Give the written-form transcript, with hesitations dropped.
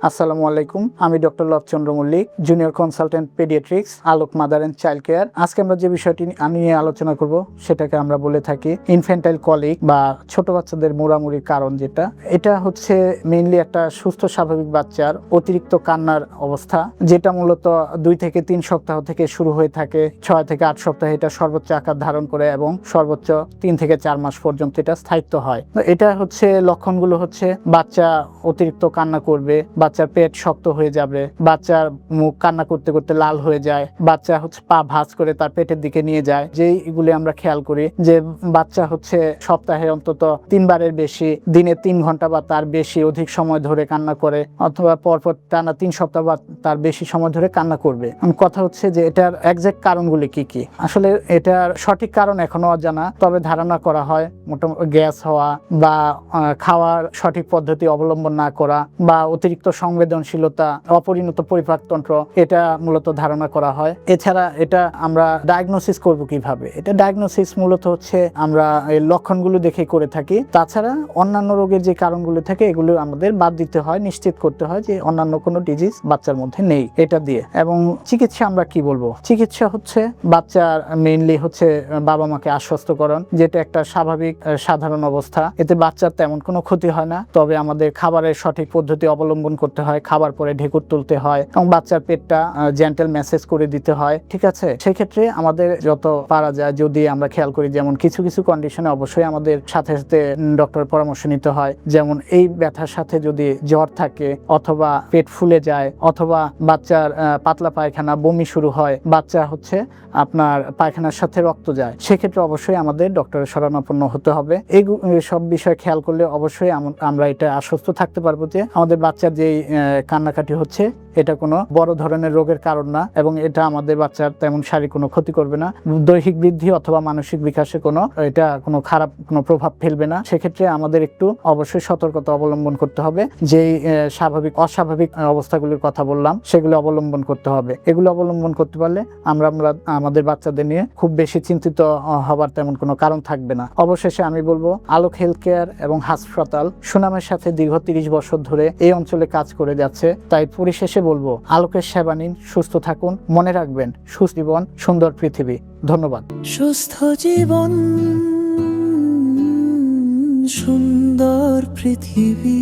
আসসালামু আলাইকুম, আমি doctor Labchandra Mallick, junior consultant paediatrics, Alok mother and child care. আজকে আমরা যে বিষয়টি নিয়ে আলোচনা করব সেটাকে আমরা বলে থাকি ইনফ্যান্টাইল কলিক বা ছোট বাচ্চাদের মোড়ামুড়ির কারণ। এটা হচ্ছে মেইনলি একটা সুস্থ স্বাভাবিক বাচ্চার অতিরিক্ত কান্নার অবস্থা, যেটা মূলত 2 থেকে 3 সপ্তাহ থেকে শুরু হয়ে থাকে। 6 থেকে 8 সপ্তাহে এটা সর্বোচ্চ আকার ধারণ করে এবং সর্বোচ্চ 3 থেকে 4 মাস পর্যন্ত এটা স্থায়িত্ব হয়। এটা হচ্ছে লক্ষণগুলো হচ্ছে বাচ্চা অতিরিক্ত কান্না করবে, বাচ্চার পেট শক্ত হয়ে যাবে, বাচ্চার মুখ কান্না করতে করতে লাল হয়ে যায়, বাচ্চা হচ্ছে পা ভাঁজ করে তার পেটের দিকে নিয়ে যায়। যেইগুলি আমরা খেয়াল করি যে বাচ্চা হচ্ছে সপ্তাহে অন্তত 3 বারের বেশি, দিনে 3 ঘন্টা বা তার বেশি অধিক সময় ধরে কান্না করে, অথবা পরপর টানা 3 সপ্তাহ বা তার বেশি সময় ধরে কান্না করবে। কথা হচ্ছে যে এটার এক্সাক্ট কারণগুলি কি কি। আসলে এটার সঠিক কারণ এখনো অজানা, তবে ধারণা করা হয় মোটামুটি গ্যাস হওয়া বা খাওয়ার সঠিক পদ্ধতি অবলম্বন না করা বা অতিরিক্ত সংবেদনশীলতা, অপরিণত পরিপাকতন্ত্র, এটা মূলত ধারণা করা হয়। এছাড়া এটা আমরা ডায়াগনোসিস করব কিভাবে? এটা ডায়াগনোসিস মূলত হচ্ছে আমরা এই লক্ষণগুলো দেখে করে থাকি। তাছাড়া অন্যান্য রোগের যে কারণগুলো থাকে এগুলো আমাদের বাদ দিতে হয়, নিশ্চিত করতে হয় যে অন্যান্য কোনো ডিজিজ বাচ্চার মধ্যে নেই এটা দিয়ে। এবং চিকিৎসা আমরা কি বলবো? চিকিৎসা হচ্ছে বাচ্চার মেইনলি হচ্ছে বাবা মাকে আশ্বস্তকরণ, যেটা একটা স্বাভাবিক সাধারণ অবস্থা। এতে বাচ্চার তেমন কোনো ক্ষতি হয় না, তবে আমাদের খাবারের সঠিক পদ্ধতি অবলম্বন করতে হয়, খাবার পরে ঢেকুর তুলতে হয় এবং বাচ্চার পেটটা জেন্টাল ম্যাসেজ করে দিতে হয়। ঠিক আছে, সেক্ষেত্রে আমাদের যত পারা যায় যদি আমরা খেয়াল করি, যেমন কিছু কিছু কন্ডিশনে অবশ্যই আমাদের সাথে সাথে ডক্টরের পরামর্শ নিতে হয়। যেমন এই ব্যথার সাথে যদি জ্বর থাকে, অথবা পেট ফুলে যায়, অথবা বাচ্চার পাতলা পায়খানা, বমি শুরু হয়, বাচ্চা হচ্ছে আপনার পায়খানার সাথে রক্ত যায়, সেক্ষেত্রে অবশ্যই আমাদের ডক্টরের শরণাপন্ন হতে হবে। এই সব বিষয় খেয়াল করলে অবশ্যই আমরা এটা আশ্বস্ত থাকতে পারবো যে আমাদের বাচ্চার যেই কান্নাকাটি হচ্ছে এটা কোনো বড় ধরনের রোগের কারণ না, এবং এটা আমাদের বাচ্চার তেমন শারীরিক কোনো ক্ষতি করবে না, দৈহিক বৃদ্ধি অথবা মানসিক বিকাশে এটা কোনো খারাপ কোনো প্রভাব ফেলবে না। সেক্ষেত্রে আমাদের একটু অবশ্যই সতর্কতা অবলম্বন করতে হবে। যেই অস্বাভাবিক অবস্থাগুলির কথা বললাম সেগুলো অবলম্বন করতে হবে। এগুলো অবলম্বন করতে পারলে আমরা আমাদের বাচ্চাদের নিয়ে খুব বেশি চিন্তিত হবার তেমন কোনো কারণ থাকবে না। অবশেষে আমি বলবো, আলোক হেলথ কেয়ার এবং হাসপাতাল সুনামের সাথে দীর্ঘ 30 বছর ধরে এই অঞ্চলে কাজ করে যাচ্ছে। তাই পরিশেষে বলবো, আলোকের সেবা নিন, সুস্থ থাকুন, মনে রাখবেন সুস্থ জীবন সুন্দর পৃথিবী। ধন্যবাদ। সুস্থ জীবন সুন্দর পৃথিবী।